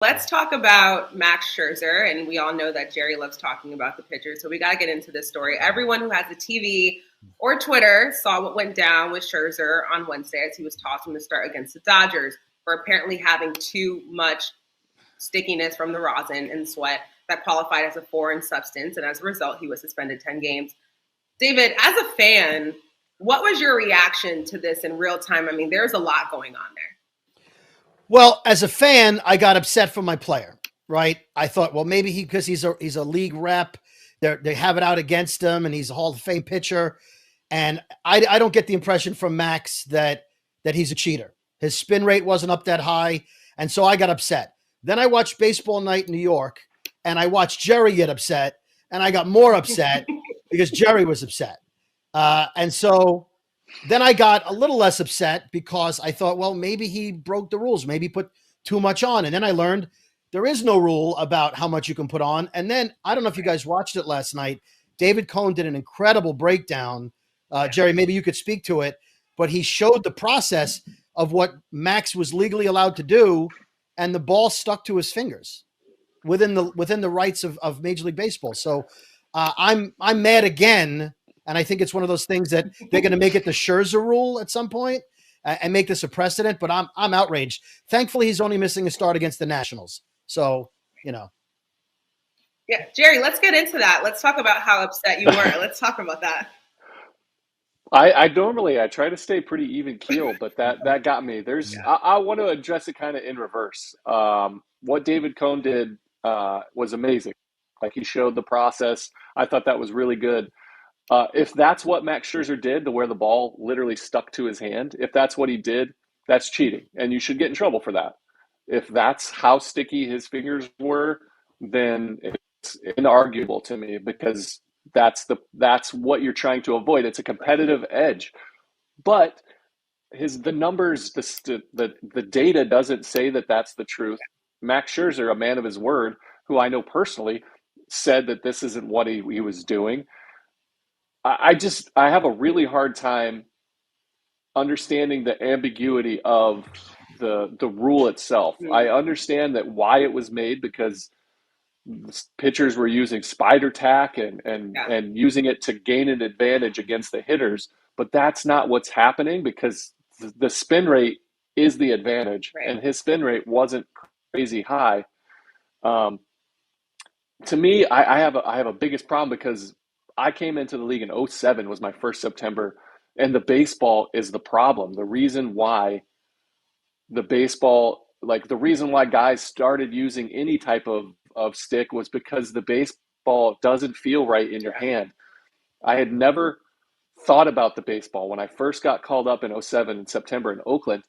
Let's talk about Max Scherzer, and we all know that Jerry loves talking about the pitchers, so we got to get into this story. Everyone who has a TV or Twitter saw what went down with Scherzer on Wednesday as he was tossing to start against the Dodgers for apparently having too much stickiness from the rosin and sweat that qualified as a foreign substance, and as a result, he was suspended 10 games. David, as a fan, what was your reaction to this in real time? I mean, there's a lot going on there. Well, as a fan, I got upset for my player, right? I thought, well, maybe because he's a league rep, they have it out against him, and he's a Hall of Fame pitcher. And I don't get the impression from Max that he's a cheater. His spin rate wasn't up that high, and so I got upset. Then I watched Baseball Night in New York, and I watched Jerry get upset, and I got more upset because Jerry was upset. And so then I got a little less upset because I thought, well, maybe he broke the rules, maybe put too much on. And then I learned there is no rule about how much you can put on. And then I don't know if you guys watched it last night. David Cohn did an incredible breakdown. Jerry, maybe you could speak to it, but he showed the process of what Max was legally allowed to do, and the ball stuck to his fingers within the rights of Major League Baseball. So I'm mad again. And I think it's one of those things that they're going to make it the Scherzer rule at some point and make this a precedent. But I'm outraged. Thankfully, he's only missing a start against the Nationals. So, Yeah, Jerry, let's get into that. Let's talk about how upset you were. Let's talk about that. I normally try to stay pretty even keel, but that got me. I want to address it kind of in reverse. What David Cohn did was amazing. Like, he showed the process. I thought that was really good. If that's what Max Scherzer did, to where the ball literally stuck to his hand, if that's what he did, that's cheating, and you should get in trouble for that. If that's how sticky his fingers were, then it's inarguable to me, because that's what you're trying to avoid. It's a competitive edge, but the numbers, the data doesn't say that that's the truth. Max Scherzer, a man of his word, who I know personally, said that this isn't what he was doing. I have a really hard time understanding the ambiguity of the rule itself. I understand that why it was made, because pitchers were using spider tack and using it to gain an advantage against the hitters, but that's not what's happening, because the spin rate is the advantage, and his spin rate wasn't crazy high. To me, I have a biggest problem, because I came into the league in 2007 was my first September, and the baseball is the problem. The reason why the reason why guys started using any type of stick was because the baseball doesn't feel right in your hand. I had never thought about the baseball. When I first got called up in 2007 in September in Oakland,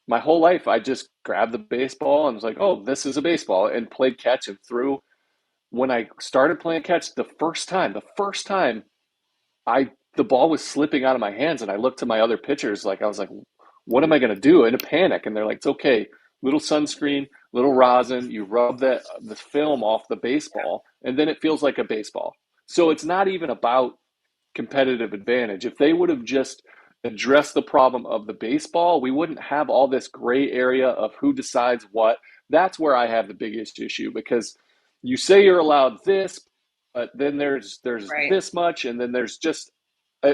my whole life I just grabbed the baseball and was like, oh, this is a baseball, and played catch and threw. When I started playing catch the first time, the ball was slipping out of my hands, and I looked to my other pitchers, I was like, what am I going to do? In a panic. And they're like, it's okay. Little sunscreen, little rosin, you rub the film off the baseball, and then it feels like a baseball. So it's not even about competitive advantage. If they would have just addressed the problem of the baseball, we wouldn't have all this gray area of who decides what. That's where I have the biggest issue, because you say you're allowed this, but then there's this much, and then there's just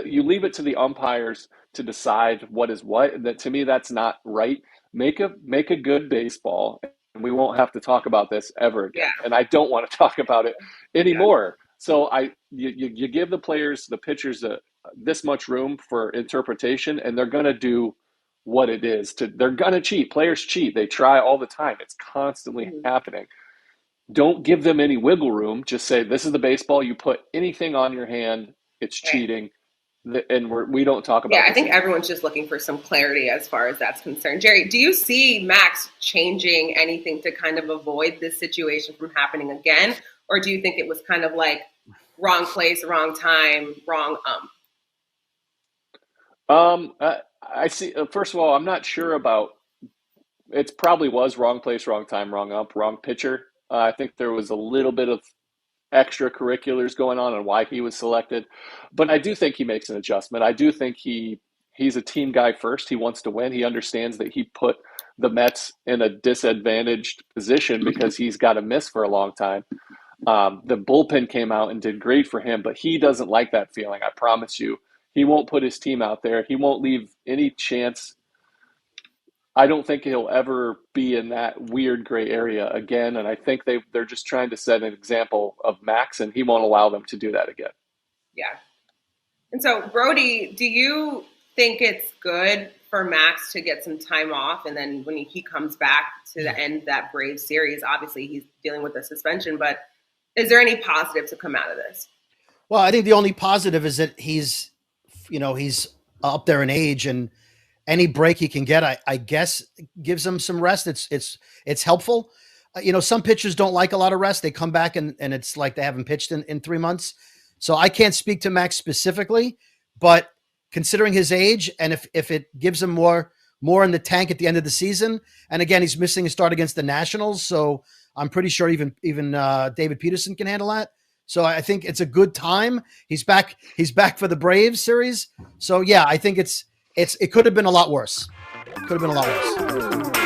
you leave it to the umpires to decide what is what. And that, to me, that's not right. Make a good baseball, and we won't have to talk about this ever again. And I don't want to talk about it anymore. So you give the players, the pitchers, this much room for interpretation, and they're going to do what it is. They're going to cheat. Players cheat. They try all the time. It's constantly happening. Don't give them any wiggle room. Just say, this is the baseball. You put anything on your hand, it's cheating. And we don't talk about I think everyone's just looking for some clarity as far as that's concerned. Jerry, do you see Max changing anything to kind of avoid this situation from happening again? Or do you think it was kind of like wrong place, wrong time, wrong I see. First of all, I'm not sure about. It probably was wrong place, wrong time, wrong ump, wrong pitcher. I think there was a little bit of extracurriculars going on and why he was selected, but I do think he makes an adjustment. I do think he's a team guy first. He wants to win. He understands that he put the Mets in a disadvantaged position because he's got to miss for a long time. The bullpen came out and did great for him, but he doesn't like that feeling. I promise you, he won't put his team out there. He won't leave any chance. I don't think he'll ever be in that weird gray area again. And I think they're just trying to set an example of Max, and he won't allow them to do that again. Yeah. And so, Brody, do you think it's good for Max to get some time off, and then when he comes back to end that Braves series, obviously he's dealing with a suspension, but is there any positive to come out of this? Well, I think the only positive is that he's up there in age, and any break he can get, I guess, gives him some rest. It's helpful. Some pitchers don't like a lot of rest. They come back and it's like they haven't pitched in 3 months. So I can't speak to Max specifically, but considering his age, and if it gives him more in the tank at the end of the season, and again, he's missing a start against the Nationals, so I'm pretty sure even David Peterson can handle that. So I think it's a good time. He's back for the Braves series. So yeah, I think it could have been a lot worse. It could have been a lot worse.